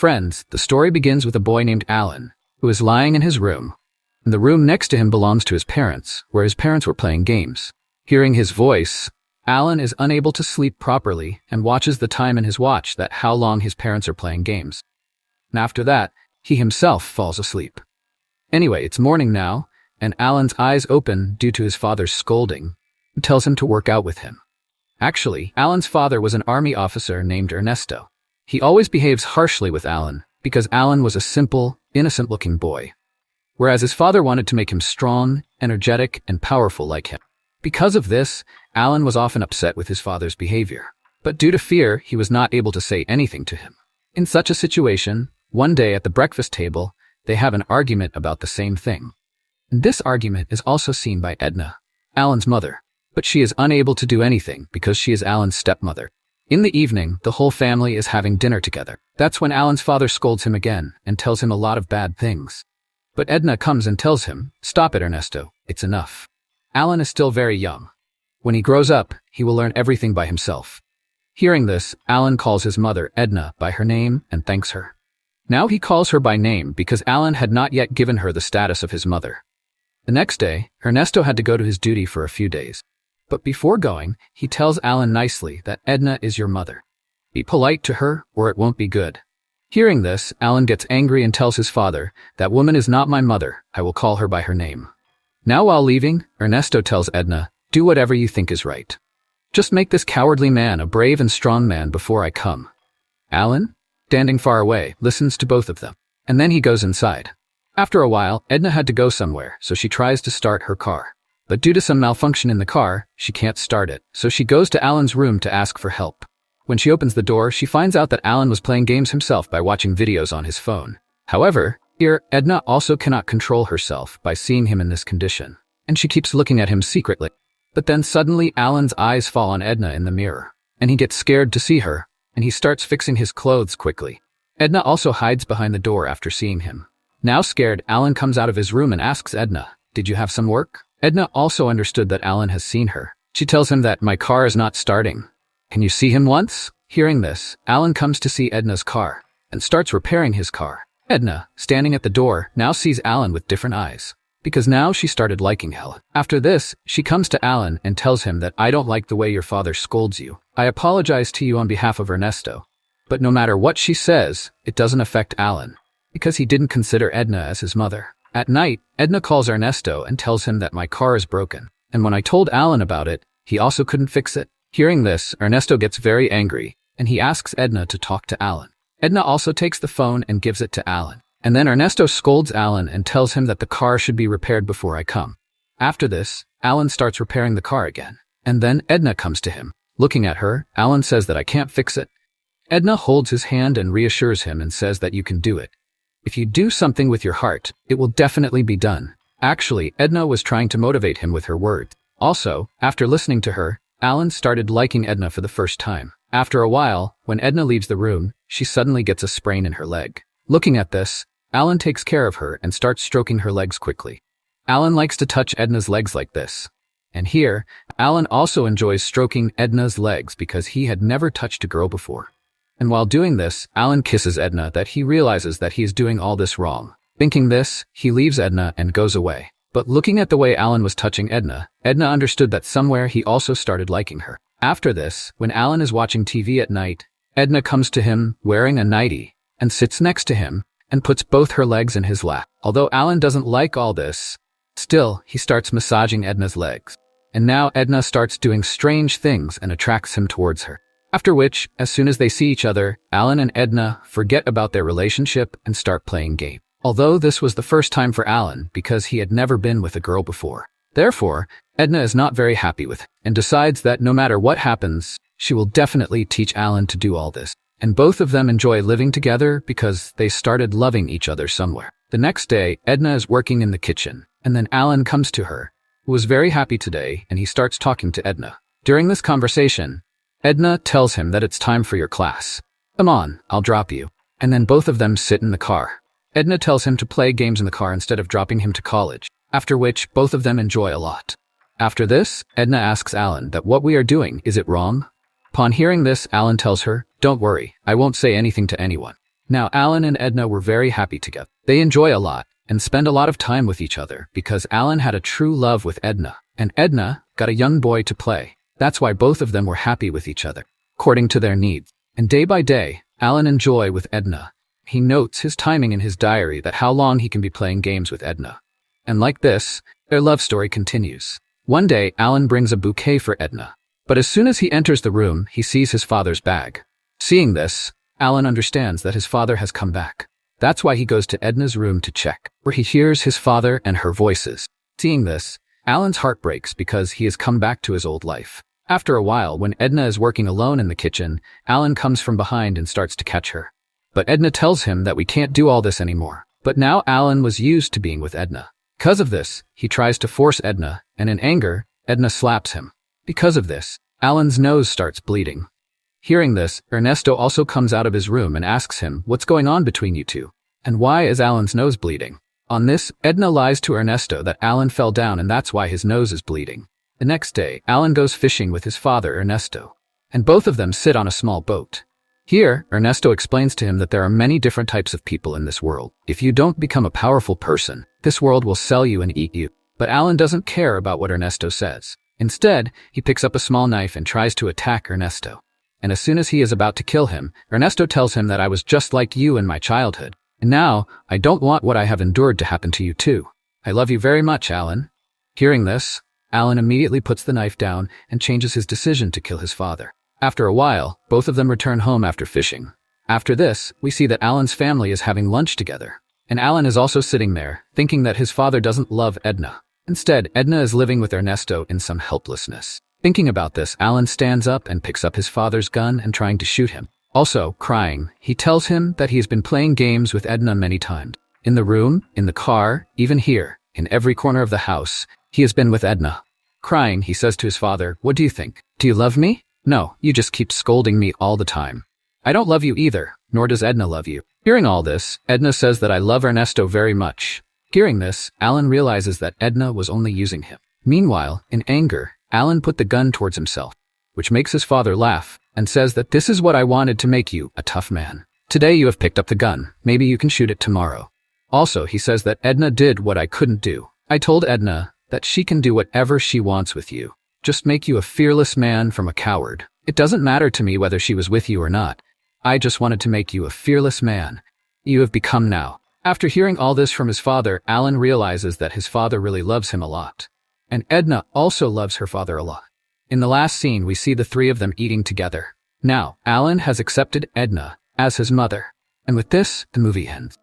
Friends, the story begins with a boy named Alan, who is lying in his room. And the room next to him belongs to his parents, where his parents were playing games. Hearing his voice, Alan is unable to sleep properly and watches the time in his watch that how long his parents are playing games. And after that, he himself falls asleep. Anyway, it's morning now, and Alan's eyes open due to his father's scolding, who tells him to work out with him. Actually, Alan's father was an army officer named Ernesto. He always behaves harshly with Alan, because Alan was a simple, innocent-looking boy. Whereas his father wanted to make him strong, energetic, and powerful like him. Because of this, Alan was often upset with his father's behavior. But due to fear, he was not able to say anything to him. In such a situation, one day at the breakfast table, they have an argument about the same thing. And this argument is also seen by Edna, Alan's mother. But she is unable to do anything because she is Alan's stepmother. In the evening, the whole family is having dinner together. That's when Alan's father scolds him again and tells him a lot of bad things. But Edna comes and tells him, "Stop it, Ernesto, it's enough." Alan is still very young. When he grows up, he will learn everything by himself. Hearing this, Alan calls his mother, Edna, by her name and thanks her. Now he calls her by name because Alan had not yet given her the status of his mother. The next day, Ernesto had to go to his duty for a few days. But before going, he tells Alan nicely that Edna is your mother. Be polite to her, or it won't be good. Hearing this, Alan gets angry and tells his father, "That woman is not my mother, I will call her by her name." Now while leaving, Ernesto tells Edna, "Do whatever you think is right. Just make this cowardly man a brave and strong man before I come." Alan, standing far away, listens to both of them, and then he goes inside. After a while, Edna had to go somewhere, so she tries to start her car. But due to some malfunction in the car, she can't start it, so she goes to Alan's room to ask for help. When she opens the door, she finds out that Alan was playing games himself by watching videos on his phone. However, here, Edna also cannot control herself by seeing him in this condition, and she keeps looking at him secretly. But then suddenly Alan's eyes fall on Edna in the mirror, and he gets scared to see her, and he starts fixing his clothes quickly. Edna also hides behind the door after seeing him. Now scared, Alan comes out of his room and asks Edna, "Did you have some work?" Edna also understood that Alan has seen her. She tells him that, "My car is not starting. Can you see him once?" Hearing this, Alan comes to see Edna's car and starts repairing his car. Edna, standing at the door, now sees Alan with different eyes, because now she started liking Alan. After this, she comes to Alan and tells him that, "I don't like the way your father scolds you. I apologize to you on behalf of Ernesto." But no matter what she says, it doesn't affect Alan, because he didn't consider Edna as his mother. At night, Edna calls Ernesto and tells him that, "My car is broken, and when I told Alan about it, he also couldn't fix it." Hearing this, Ernesto gets very angry, and he asks Edna to talk to Alan. Edna also takes the phone and gives it to Alan. And then Ernesto scolds Alan and tells him that the car should be repaired before I come. After this, Alan starts repairing the car again. And then Edna comes to him. Looking at her, Alan says that, "I can't fix it." Edna holds his hand and reassures him and says that you can do it. If you do something with your heart, it will definitely be done. Actually, Edna was trying to motivate him with her words. Also, after listening to her, Alan started liking Edna for the first time. After a while, when Edna leaves the room, she suddenly gets a sprain in her leg. Looking at this, Alan takes care of her and starts stroking her legs quickly. Alan likes to touch Edna's legs like this. And here, Alan also enjoys stroking Edna's legs because he had never touched a girl before. And while doing this, Alan kisses Edna that he realizes that he is doing all this wrong. Thinking this, he leaves Edna and goes away. But looking at the way Alan was touching Edna, Edna understood that somewhere he also started liking her. After this, when Alan is watching TV at night, Edna comes to him wearing a nightie and sits next to him and puts both her legs in his lap. Although Alan doesn't like all this, still, he starts massaging Edna's legs. And now Edna starts doing strange things and attracts him towards her. After which, as soon as they see each other, Alan and Edna forget about their relationship and start playing games. Although this was the first time for Alan because he had never been with a girl before. Therefore, Edna is not very happy with it and decides that no matter what happens, she will definitely teach Alan to do all this. And both of them enjoy living together because they started loving each other somewhere. The next day, Edna is working in the kitchen, and then Alan comes to her, who was very happy today, and he starts talking to Edna. During this conversation, Edna tells him that it's time for your class. "Come on, I'll drop you." And then both of them sit in the car. Edna tells him to play games in the car instead of dropping him to college, after which both of them enjoy a lot. After this, Edna asks Alan that what we are doing, is it wrong? Upon hearing this, Alan tells her, "Don't worry, I won't say anything to anyone." Now Alan and Edna were very happy together. They enjoy a lot and spend a lot of time with each other because Alan had a true love with Edna, and Edna got a young boy to play. That's why both of them were happy with each other, according to their needs. And day by day, Alan enjoy with Edna. He notes his timing in his diary that how long he can be playing games with Edna. And like this, their love story continues. One day, Alan brings a bouquet for Edna. But as soon as he enters the room, he sees his father's bag. Seeing this, Alan understands that his father has come back. That's why he goes to Edna's room to check, where he hears his father and her voices. Seeing this, Alan's heart breaks because he has come back to his old life. After a while, when Edna is working alone in the kitchen, Alan comes from behind and starts to catch her. But Edna tells him that we can't do all this anymore. But now Alan was used to being with Edna. Because of this, he tries to force Edna, and in anger, Edna slaps him. Because of this, Alan's nose starts bleeding. Hearing this, Ernesto also comes out of his room and asks him what's going on between you two, and why is Alan's nose bleeding. On this, Edna lies to Ernesto that Alan fell down and that's why his nose is bleeding. The next day, Alan goes fishing with his father, Ernesto, and both of them sit on a small boat. Here, Ernesto explains to him that there are many different types of people in this world. If you don't become a powerful person, this world will sell you and eat you. But Alan doesn't care about what Ernesto says. Instead, he picks up a small knife and tries to attack Ernesto. And as soon as he is about to kill him, Ernesto tells him that I was just like you in my childhood. And now, I don't want what I have endured to happen to you too. I love you very much, Alan. Hearing this, Alan immediately puts the knife down and changes his decision to kill his father. After a while, both of them return home after fishing. After this, we see that Alan's family is having lunch together. And Alan is also sitting there, thinking that his father doesn't love Edna. Instead, Edna is living with Ernesto in some helplessness. Thinking about this, Alan stands up and picks up his father's gun and trying to shoot him. Also, crying, he tells him that he has been playing games with Edna many times. In the room, in the car, even here, in every corner of the house, he has been with Edna. Crying, he says to his father, "What do you think? Do you love me? No, you just keep scolding me all the time. I don't love you either, nor does Edna love you." Hearing all this, Edna says that I love Ernesto very much. Hearing this, Alan realizes that Edna was only using him. Meanwhile, in anger, Alan put the gun towards himself, which makes his father laugh, and says that this is what I wanted to make you, a tough man. Today you have picked up the gun, maybe you can shoot it tomorrow. Also, he says that Edna did what I couldn't do. I told Edna that she can do whatever she wants with you. Just make you a fearless man from a coward. It doesn't matter to me whether she was with you or not. I just wanted to make you a fearless man. You have become now. After hearing all this from his father, Alan realizes that his father really loves him a lot. And Edna also loves her father a lot. In the last scene, we see the three of them eating together. Now, Alan has accepted Edna as his mother. And with this, the movie ends.